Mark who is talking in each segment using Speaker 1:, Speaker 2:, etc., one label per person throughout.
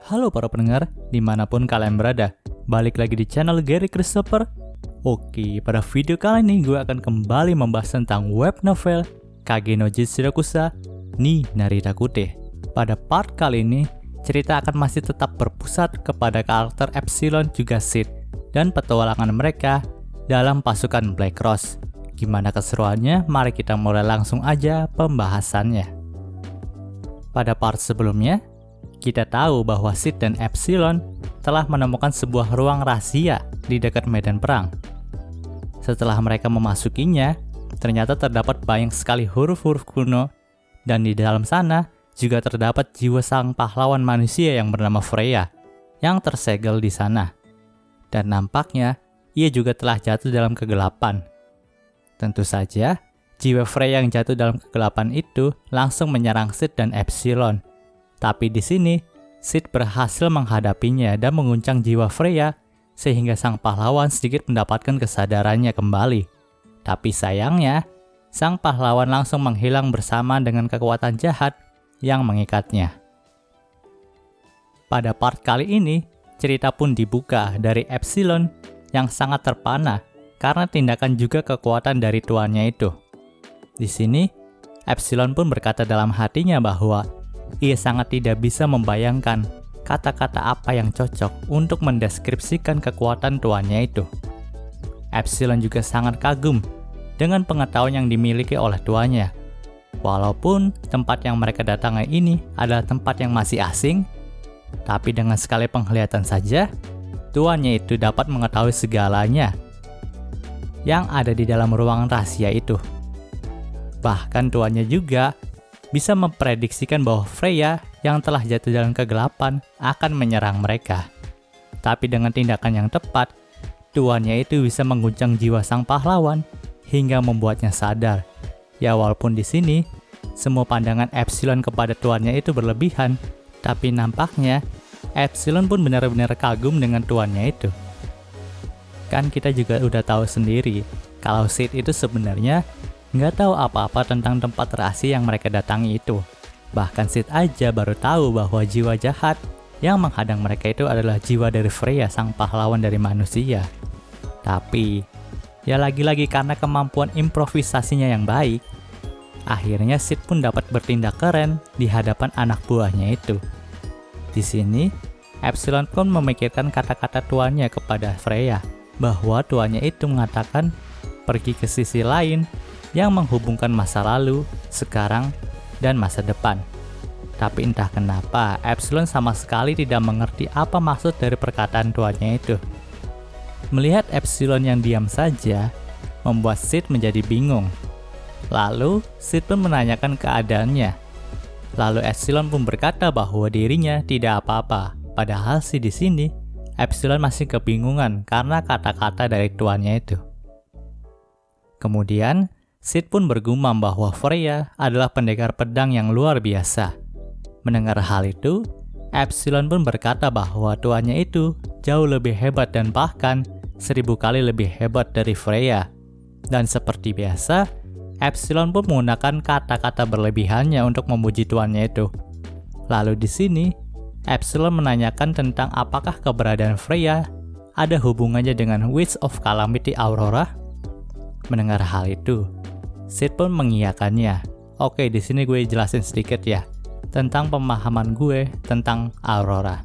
Speaker 1: Halo para pendengar, dimanapun kalian berada. Balik lagi di channel Gary Christopher. Oke, pada video kali ini gue akan kembali membahas tentang web novel Kage no Jitsurokusa ni Naritakute. Pada part kali ini, cerita akan masih tetap berpusat kepada karakter Epsilon juga Sid dan petualangan mereka dalam pasukan Black Rose. Gimana keseruannya? Mari kita mulai langsung aja pembahasannya. Pada part sebelumnya, kita tahu bahwa Sid dan Epsilon telah menemukan sebuah ruang rahasia di dekat medan perang. Setelah mereka memasukinya, ternyata terdapat banyak sekali huruf-huruf kuno, dan di dalam sana juga terdapat jiwa sang pahlawan manusia yang bernama Freya yang tersegel di sana. Dan nampaknya ia juga telah jatuh dalam kegelapan. Tentu saja, jiwa Freya yang jatuh dalam kegelapan itu langsung menyerang Sid dan Epsilon. Tapi di sini, Sid berhasil menghadapinya dan menguncang jiwa Freya sehingga sang pahlawan sedikit mendapatkan kesadarannya kembali. Tapi sayangnya, sang pahlawan langsung menghilang bersama dengan kekuatan jahat yang mengikatnya. Pada part kali ini, cerita pun dibuka dari Epsilon yang sangat terpana karena tindakan juga kekuatan dari tuannya itu. Di sini, Epsilon pun berkata dalam hatinya bahwa ia sangat tidak bisa membayangkan kata-kata apa yang cocok untuk mendeskripsikan kekuatan tuannya itu. Epsilon juga sangat kagum dengan pengetahuan yang dimiliki oleh tuannya. Walaupun tempat yang mereka datangi ini adalah tempat yang masih asing, tapi dengan sekali penglihatan saja, tuannya itu dapat mengetahui segalanya yang ada di dalam ruangan rahasia itu. Bahkan tuannya juga bisa memprediksikan bahwa Freya yang telah jatuh dalam kegelapan akan menyerang mereka. Tapi dengan tindakan yang tepat, tuannya itu bisa mengguncang jiwa sang pahlawan hingga membuatnya sadar. Ya walaupun di sini, semua pandangan Epsilon kepada tuannya itu berlebihan, tapi nampaknya Epsilon pun benar-benar kagum dengan tuannya itu. Kan kita juga udah tahu sendiri, kalau Sid itu sebenarnya nggak tahu apa-apa tentang tempat rahasia yang mereka datangi itu. Bahkan Sid aja baru tahu bahwa jiwa jahat yang menghadang mereka itu adalah jiwa dari Freya, sang pahlawan dari manusia. Tapi, ya lagi-lagi karena kemampuan improvisasinya yang baik, akhirnya Sid pun dapat bertindak keren di hadapan anak buahnya itu. Di sini, Epsilon pun memikirkan kata-kata tuannya kepada Freya, bahwa tuannya itu mengatakan pergi ke sisi lain yang menghubungkan masa lalu, sekarang, dan masa depan. Tapi entah kenapa, Epsilon sama sekali tidak mengerti apa maksud dari perkataan tuannya itu. Melihat Epsilon yang diam saja, membuat Sid menjadi bingung. Lalu, Sid pun menanyakan keadaannya. Lalu Epsilon pun berkata bahwa dirinya tidak apa-apa. Padahal sih di sini, Epsilon masih kebingungan karena kata-kata dari tuannya itu. Kemudian, Sid pun bergumam bahwa Freya adalah pendekar pedang yang luar biasa. Mendengar hal itu, Epsilon pun berkata bahwa tuannya itu jauh lebih hebat dan bahkan 1000 kali lebih hebat dari Freya. Dan seperti biasa, Epsilon pun menggunakan kata-kata berlebihannya untuk memuji tuannya itu. Lalu di sini, Epsilon menanyakan tentang apakah keberadaan Freya ada hubungannya dengan Witch of Calamity Aurora. Mendengar hal itu, Sid pun mengiyakannya. Oke, di sini gue jelasin sedikit ya tentang pemahaman gue tentang Aurora.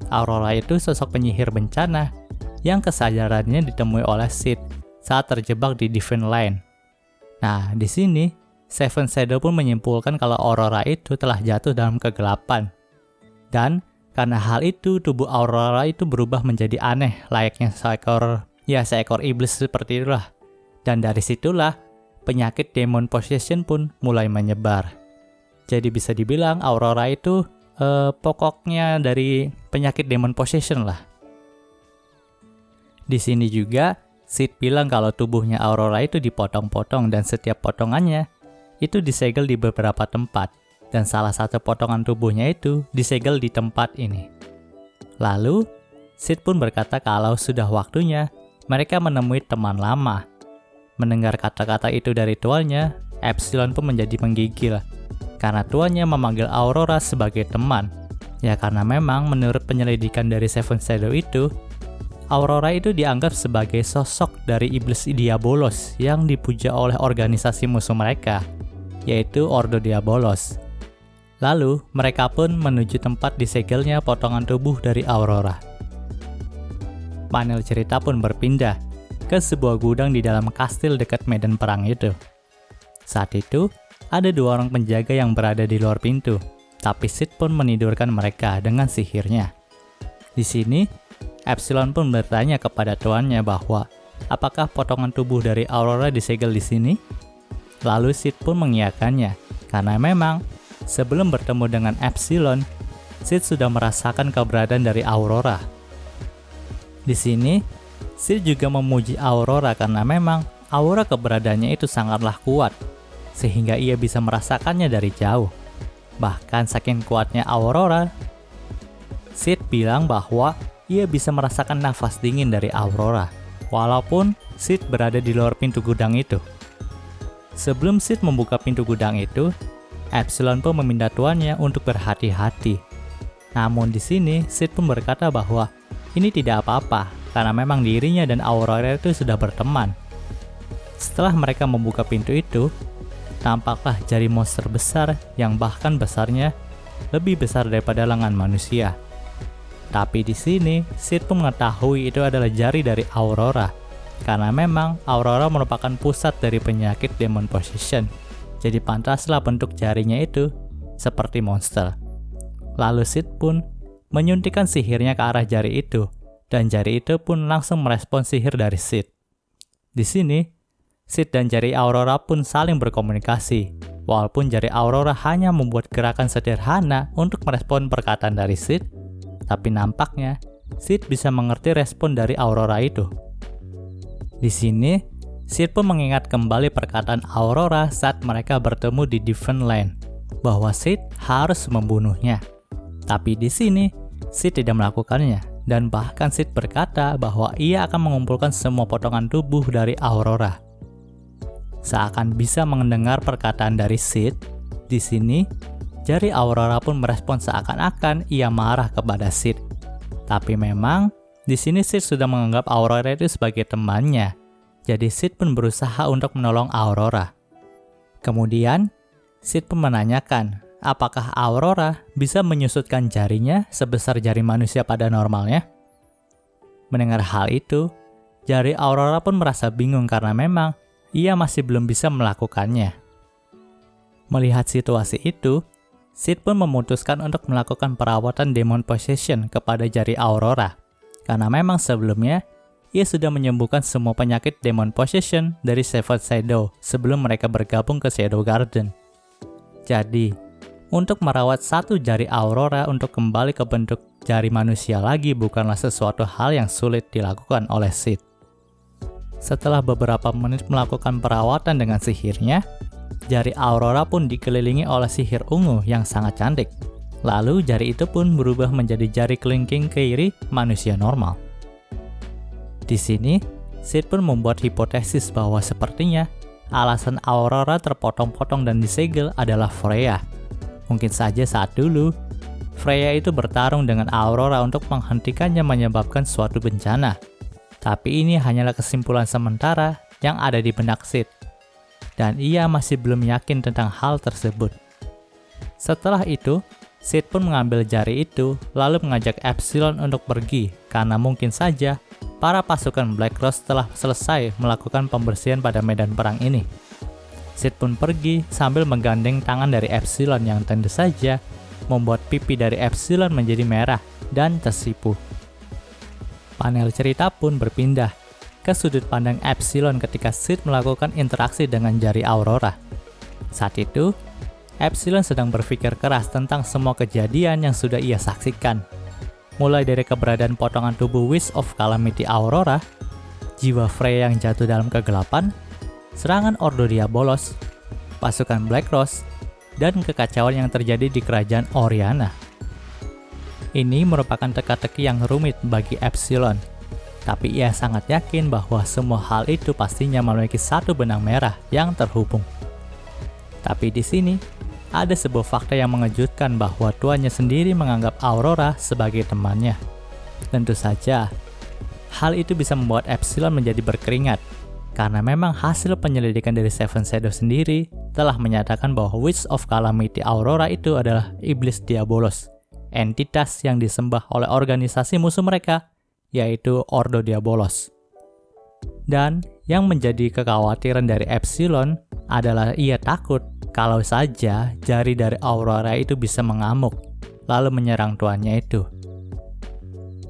Speaker 1: Aurora itu sosok penyihir bencana yang kesadarannya ditemui oleh Sid saat terjebak di Divine Line. Nah, di sini Seven Shadow pun menyimpulkan kalau Aurora itu telah jatuh dalam kegelapan. Dan karena hal itu, tubuh Aurora itu berubah menjadi aneh, layaknya seekor iblis seperti itulah. Dan dari situlah penyakit demon possession pun mulai menyebar. Jadi bisa dibilang Aurora itu pokoknya dari penyakit demon possession lah. Di sini juga Sid bilang kalau tubuhnya Aurora itu dipotong-potong dan setiap potongannya itu disegel di beberapa tempat. Dan salah satu potongan tubuhnya itu disegel di tempat ini. Lalu, Sid pun berkata kalau sudah waktunya mereka menemui teman lama. Mendengar kata-kata itu dari tuannya, Epsilon pun menjadi menggigil karena tuannya memanggil Aurora sebagai teman. Ya karena memang menurut penyelidikan dari Seven Shadow itu, Aurora itu dianggap sebagai sosok dari iblis Diabolos yang dipuja oleh organisasi musuh mereka, yaitu Ordo Diabolos. Lalu, mereka pun menuju tempat disegelnya potongan tubuh dari Aurora. Panel cerita pun berpindah ke sebuah gudang di dalam kastil dekat medan perang itu. Saat itu, ada 2 orang penjaga yang berada di luar pintu, tapi Sid pun menidurkan mereka dengan sihirnya. Di sini, Epsilon pun bertanya kepada tuannya bahwa apakah potongan tubuh dari Aurora disegel di sini? Lalu Sid pun mengiyakannya, karena memang sebelum bertemu dengan Epsilon, Sid sudah merasakan keberadaan dari Aurora. Di sini, Sid juga memuji Aurora karena memang aura keberadaannya itu sangatlah kuat, sehingga ia bisa merasakannya dari jauh. Bahkan saking kuatnya Aurora, Sid bilang bahwa ia bisa merasakan nafas dingin dari Aurora, walaupun Sid berada di luar pintu gudang itu. Sebelum Sid membuka pintu gudang itu, Epsilon pun meminta tuannya untuk berhati-hati. Namun di sini, Sid pun berkata bahwa ini tidak apa-apa, karena memang dirinya dan Aurora itu sudah berteman. Setelah mereka membuka pintu itu, tampaklah jari monster besar yang bahkan besarnya lebih besar daripada lengan manusia. Tapi di sini, Sid pun mengetahui itu adalah jari dari Aurora, karena memang Aurora merupakan pusat dari penyakit Demon Possession. Jadi pantaslah bentuk jarinya itu seperti monster. Lalu Sid pun menyuntikkan sihirnya ke arah jari itu, dan jari itu pun langsung merespon sihir dari Sid. Di sini, Sid dan jari Aurora pun saling berkomunikasi, walaupun jari Aurora hanya membuat gerakan sederhana untuk merespon perkataan dari Sid, tapi nampaknya Sid bisa mengerti respon dari Aurora itu. Di sini, Sid pun mengingat kembali perkataan Aurora saat mereka bertemu di Different Land, bahwa Sid harus membunuhnya. Tapi di sini, Sid tidak melakukannya, dan bahkan Sid berkata bahwa ia akan mengumpulkan semua potongan tubuh dari Aurora. Seakan bisa mendengar perkataan dari Sid, di sini, jari Aurora pun merespon seakan-akan ia marah kepada Sid. Tapi memang, di sini Sid sudah menganggap Aurora itu sebagai temannya, jadi Sid pun berusaha untuk menolong Aurora. Kemudian, Sid pun menanyakan, apakah Aurora bisa menyusutkan jarinya sebesar jari manusia pada normalnya? Mendengar hal itu, jari Aurora pun merasa bingung karena memang ia masih belum bisa melakukannya. Melihat situasi itu, Sid pun memutuskan untuk melakukan perawatan Demon Possession kepada jari Aurora, karena memang sebelumnya ia sudah menyembuhkan semua penyakit Demon Possession dari Seven Shadow sebelum mereka bergabung ke Shadow Garden. Jadi, untuk merawat satu jari Aurora untuk kembali ke bentuk jari manusia lagi bukanlah sesuatu hal yang sulit dilakukan oleh Sid. Setelah beberapa menit melakukan perawatan dengan sihirnya, jari Aurora pun dikelilingi oleh sihir ungu yang sangat cantik. Lalu jari itu pun berubah menjadi jari kelingking kiri manusia normal. Di sini, Sid pun membuat hipotesis bahwa sepertinya alasan Aurora terpotong-potong dan disegel adalah Freya. Mungkin saja saat dulu, Freya itu bertarung dengan Aurora untuk menghentikannya menyebabkan suatu bencana. Tapi ini hanyalah kesimpulan sementara yang ada di benak Sid, dan ia masih belum yakin tentang hal tersebut. Setelah itu, Sid pun mengambil jari itu, lalu mengajak Epsilon untuk pergi, karena mungkin saja para pasukan Black Rose telah selesai melakukan pembersihan pada medan perang ini. Sid pun pergi sambil menggandeng tangan dari Epsilon yang tentu saja membuat pipi dari Epsilon menjadi merah dan tersipu. Panel cerita pun berpindah ke sudut pandang Epsilon ketika Sid melakukan interaksi dengan jari Aurora. Saat itu, Epsilon sedang berpikir keras tentang semua kejadian yang sudah ia saksikan. Mulai dari keberadaan potongan tubuh Wish of Calamity Aurora, jiwa Freya yang jatuh dalam kegelapan, serangan Ordo Diabolos, pasukan Black Rose, dan kekacauan yang terjadi di kerajaan Oriana. Ini merupakan teka-teki yang rumit bagi Epsilon, tapi ia sangat yakin bahwa semua hal itu pastinya memiliki satu benang merah yang terhubung. Tapi di sini, ada sebuah fakta yang mengejutkan bahwa tuannya sendiri menganggap Aurora sebagai temannya. Tentu saja, hal itu bisa membuat Epsilon menjadi berkeringat, karena memang hasil penyelidikan dari Seven Shadows sendiri telah menyatakan bahwa Witch of Calamity Aurora itu adalah iblis Diabolos, entitas yang disembah oleh organisasi musuh mereka, yaitu Ordo Diabolos. Dan yang menjadi kekhawatiran dari Epsilon adalah ia takut kalau saja jari dari Aurora itu bisa mengamuk, lalu menyerang tuannya itu.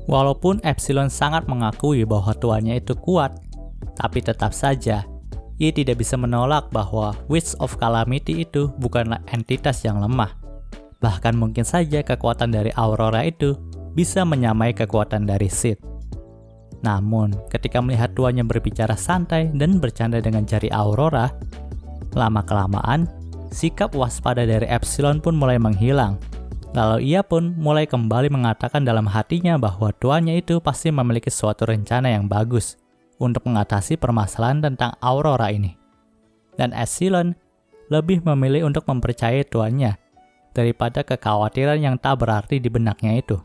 Speaker 1: Walaupun Epsilon sangat mengakui bahwa tuannya itu kuat, tapi tetap saja ia tidak bisa menolak bahwa Witch of Calamity itu bukanlah entitas yang lemah. Bahkan mungkin saja kekuatan dari Aurora itu bisa menyamai kekuatan dari Sid. Namun, ketika melihat tuannya berbicara santai dan bercanda dengan jari Aurora, lama-kelamaan, sikap waspada dari Epsilon pun mulai menghilang. Lalu ia pun mulai kembali mengatakan dalam hatinya bahwa tuannya itu pasti memiliki suatu rencana yang bagus untuk mengatasi permasalahan tentang Aurora ini. Dan Epsilon lebih memilih untuk mempercayai tuannya daripada kekhawatiran yang tak berarti di benaknya itu.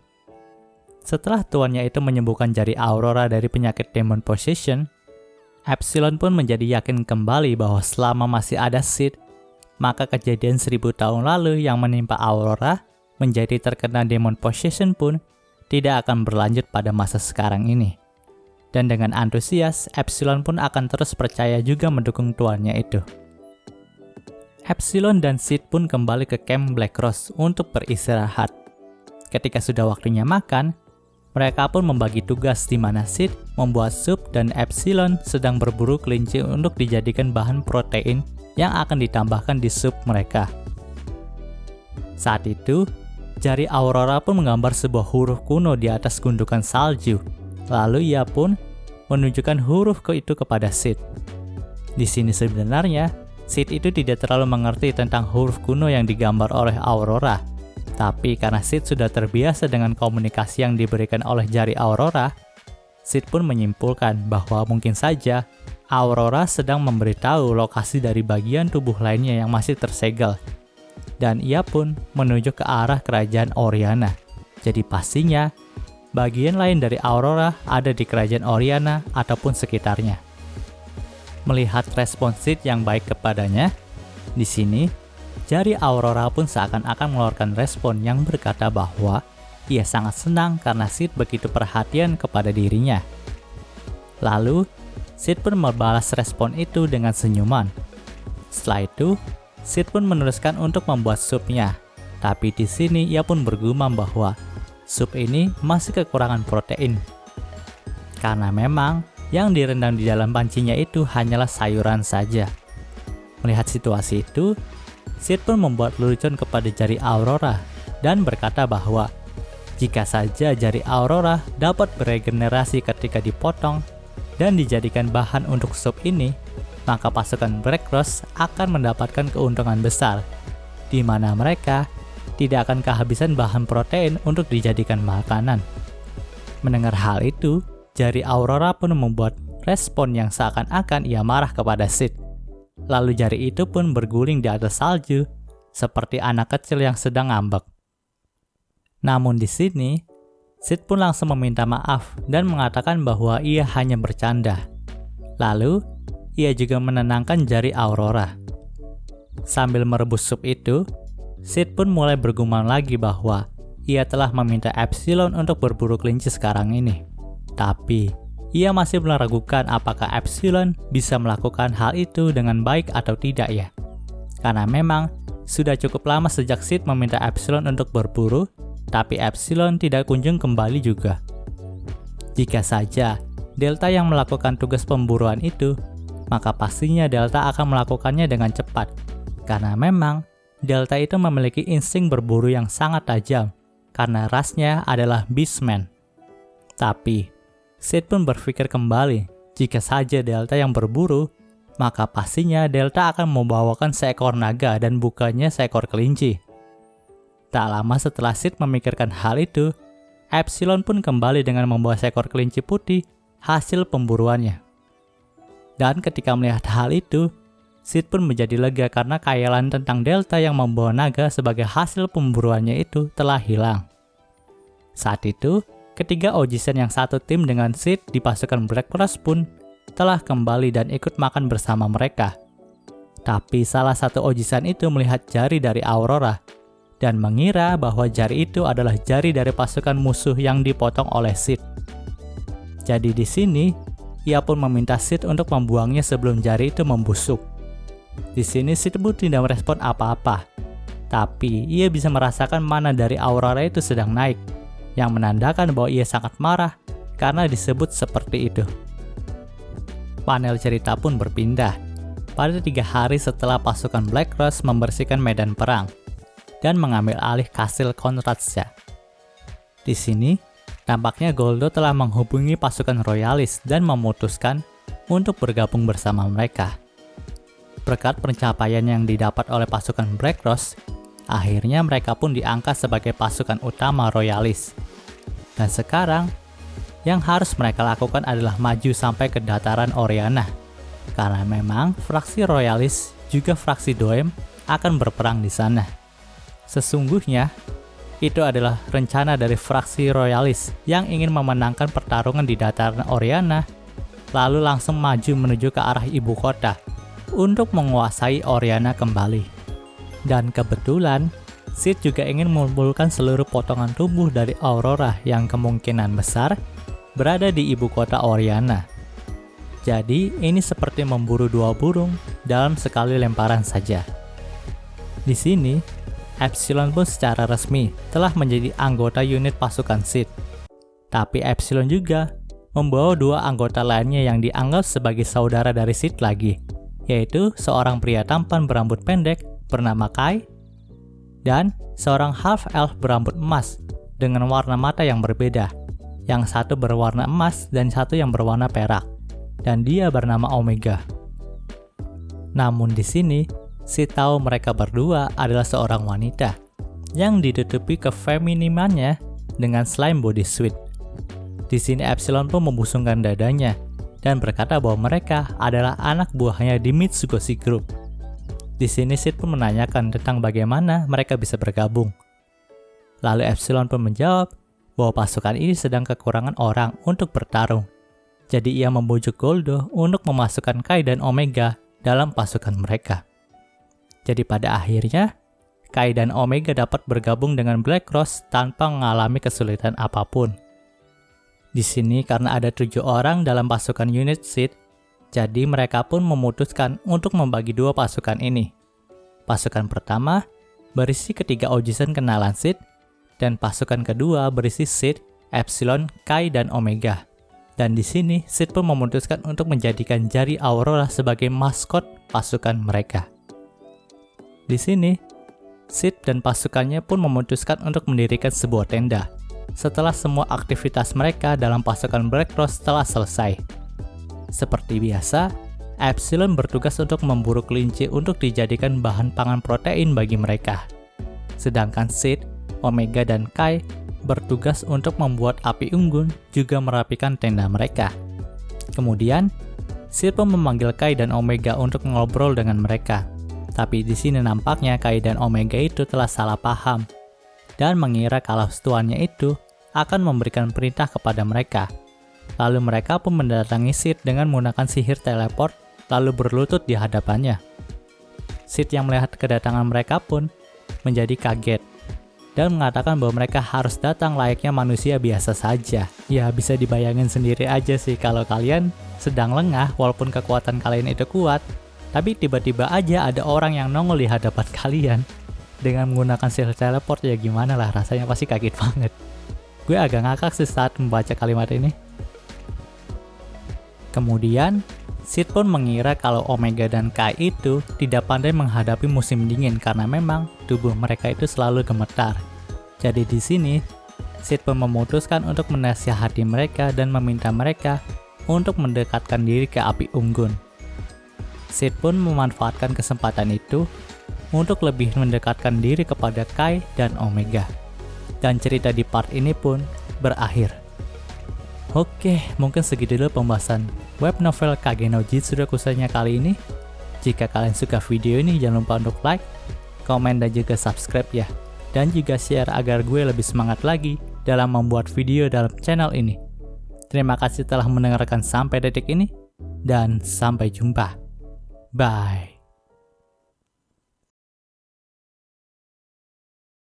Speaker 1: Setelah tuannya itu menyembuhkan jari Aurora dari penyakit Demon Possession, Epsilon pun menjadi yakin kembali bahwa selama masih ada Sid, maka kejadian 1000 tahun lalu yang menimpa Aurora menjadi terkena Demon Possession pun tidak akan berlanjut pada masa sekarang ini. Dan dengan antusias, Epsilon pun akan terus percaya juga mendukung tuannya itu. Epsilon dan Sid pun kembali ke camp Black Rose untuk beristirahat. Ketika sudah waktunya makan, mereka pun membagi tugas di mana Sid membuat sup dan Epsilon sedang berburu kelinci untuk dijadikan bahan protein yang akan ditambahkan di sup mereka. Saat itu, jari Aurora pun menggambar sebuah huruf kuno di atas gundukan salju. Lalu ia pun menunjukkan huruf itu kepada Sid. Di sini sebenarnya, Sid itu tidak terlalu mengerti tentang huruf kuno yang digambar oleh Aurora. Tapi karena Sid sudah terbiasa dengan komunikasi yang diberikan oleh jari Aurora, Sid pun menyimpulkan bahwa mungkin saja Aurora sedang memberitahu lokasi dari bagian tubuh lainnya yang masih tersegel. Dan ia pun menuju ke arah kerajaan Oriana. Jadi pastinya, bagian lain dari Aurora ada di kerajaan Oriana ataupun sekitarnya. Melihat respon Sid yang baik kepadanya, di sini jari Aurora pun seakan-akan mengeluarkan respon yang berkata bahwa ia sangat senang karena Sid begitu perhatian kepada dirinya. Lalu, Sid pun membalas respon itu dengan senyuman. Setelah itu, Sid pun meneruskan untuk membuat supnya. Tapi di sini ia pun bergumam bahwa sup ini masih kekurangan protein. Karena memang yang direndam di dalam pancinya itu hanyalah sayuran saja. Melihat situasi itu, Sid pun membuat lelucon kepada jari Aurora dan berkata bahwa jika saja jari Aurora dapat beregenerasi ketika dipotong dan dijadikan bahan untuk sup ini, maka pasukan Black Rose akan mendapatkan keuntungan besar, di mana mereka tidak akan kehabisan bahan protein untuk dijadikan makanan. Mendengar hal itu, jari Aurora pun membuat respon yang seakan-akan ia marah kepada Sid. Lalu jari itu pun berguling di atas salju, seperti anak kecil yang sedang ngambek. Namun di sini, Sid pun langsung meminta maaf dan mengatakan bahwa ia hanya bercanda. Lalu, ia juga menenangkan jari Aurora. Sambil merebus sup itu, Sid pun mulai bergumam lagi bahwa ia telah meminta Epsilon untuk berburu kelinci sekarang ini. Tapi, ia masih meragukan apakah Epsilon bisa melakukan hal itu dengan baik atau tidak ya. Karena memang sudah cukup lama sejak Sid meminta Epsilon untuk berburu, tapi Epsilon tidak kunjung kembali juga. Jika saja Delta yang melakukan tugas pemburuan itu, maka pastinya Delta akan melakukannya dengan cepat. Karena memang Delta itu memiliki insting berburu yang sangat tajam, karena rasnya adalah Beastman. Tapi Sid pun berpikir kembali, jika saja Delta yang berburu, maka pastinya Delta akan membawakan seekor naga dan bukannya seekor kelinci. Tak lama setelah Sid memikirkan hal itu, Epsilon pun kembali dengan membawa seekor kelinci putih hasil pemburuannya. Dan ketika melihat hal itu, Sid pun menjadi lega karena khayalan tentang Delta yang membawa naga sebagai hasil pemburuannya itu telah hilang. Saat itu, ketiga Ojisen yang satu tim dengan Sid di pasukan Black Cross pun telah kembali dan ikut makan bersama mereka. Tapi salah satu Ojisen itu melihat jari dari Aurora dan mengira bahwa jari itu adalah jari dari pasukan musuh yang dipotong oleh Sid. Jadi di sini, ia pun meminta Sid untuk membuangnya sebelum jari itu membusuk. Di sini Sid pun tidak merespon apa-apa, tapi ia bisa merasakan mana dari Aurora itu sedang naik, yang menandakan bahwa ia sangat marah karena disebut seperti itu. Panel cerita pun berpindah pada 3 hari setelah pasukan Black Cross membersihkan medan perang dan mengambil alih kastil Konradsha. Di sini, tampaknya Goldo telah menghubungi pasukan Royalis dan memutuskan untuk bergabung bersama mereka. Berkat pencapaian yang didapat oleh pasukan Black Cross, akhirnya mereka pun diangkat sebagai pasukan utama Royalis. Dan sekarang, yang harus mereka lakukan adalah maju sampai ke dataran Oriana, karena memang fraksi Royalis juga fraksi Doem akan berperang di sana. Sesungguhnya, itu adalah rencana dari fraksi Royalis yang ingin memenangkan pertarungan di dataran Oriana, lalu langsung maju menuju ke arah ibu kota untuk menguasai Oriana kembali. Dan kebetulan, Sid juga ingin mengumpulkan seluruh potongan tubuh dari Aurora yang kemungkinan besar berada di ibu kota Oriana. Jadi, ini seperti memburu 2 burung dalam sekali lemparan saja. Di sini, Epsilon pun secara resmi telah menjadi anggota unit pasukan Sid. Tapi Epsilon juga membawa 2 anggota lainnya yang dianggap sebagai saudara dari Sid lagi, yaitu seorang pria tampan berambut pendek bernama Kai dan seorang half-elf berambut emas dengan warna mata yang berbeda. Yang satu berwarna emas dan satu yang berwarna perak, dan dia bernama Omega. Namun di sini, Sid tahu mereka berdua adalah seorang wanita yang ditutupi kefeminimannya dengan slime bodysuit. Di sini Epsilon pun membusungkan dadanya dan berkata bahwa mereka adalah anak buahnya di Mitsugoshi Group. Di sini Sid pun menanyakan tentang bagaimana mereka bisa bergabung. Lalu Epsilon pun menjawab bahwa pasukan ini sedang kekurangan orang untuk bertarung. Jadi ia membujuk Goldo untuk memasukkan Kai dan Omega dalam pasukan mereka. Jadi pada akhirnya, Kai dan Omega dapat bergabung dengan Black Cross tanpa mengalami kesulitan apapun. Di sini karena ada 7 orang dalam pasukan unit Sid, jadi mereka pun memutuskan untuk membagi 2 pasukan ini. Pasukan pertama berisi ketiga Ojisen kenalan Sid, dan pasukan kedua berisi Sid, Epsilon, Kai, dan Omega. Dan di sini Sid pun memutuskan untuk menjadikan jari Aurora sebagai maskot pasukan mereka. Di sini, Sid dan pasukannya pun memutuskan untuk mendirikan sebuah tenda setelah semua aktivitas mereka dalam pasukan Black Cross telah selesai. Seperti biasa, Epsilon bertugas untuk memburu kelinci untuk dijadikan bahan pangan protein bagi mereka. Sedangkan Sid, Omega, dan Kai bertugas untuk membuat api unggun juga merapikan tenda mereka. Kemudian, Sid pun memanggil Kai dan Omega untuk ngobrol dengan mereka. Tapi di sini nampaknya Kai dan Omega itu telah salah paham dan mengira kalau tuannya itu akan memberikan perintah kepada mereka. Lalu mereka pun mendatangi Sid dengan menggunakan sihir teleport lalu berlutut di hadapannya. Sid yang melihat kedatangan mereka pun menjadi kaget dan mengatakan bahwa mereka harus datang layaknya manusia biasa saja. Ya bisa dibayangin sendiri aja sih kalau kalian sedang lengah walaupun kekuatan kalian itu kuat, tapi tiba-tiba aja ada orang yang nongol di hadapan kalian dengan menggunakan sihir teleport, ya gimana lah rasanya, pasti kaget banget. Gue agak ngakak sih saat membaca kalimat ini. Kemudian, Sid pun mengira kalau Omega dan Kai itu tidak pandai menghadapi musim dingin karena memang tubuh mereka itu selalu gemetar. Jadi di sini, Sid pun memutuskan untuk menasihati mereka dan meminta mereka untuk mendekatkan diri ke api unggun. Sid pun memanfaatkan kesempatan itu untuk lebih mendekatkan diri kepada Kai dan Omega. Dan cerita di part ini pun berakhir. Oke, mungkin segitu dulu pembahasan web novel Kage no Jitsu Kusanya kali ini. Jika kalian suka video ini, jangan lupa untuk like, komen, dan juga subscribe ya. Dan juga share agar gue lebih semangat lagi dalam membuat video dalam channel ini. Terima kasih telah mendengarkan sampai detik ini, dan sampai jumpa. Bye.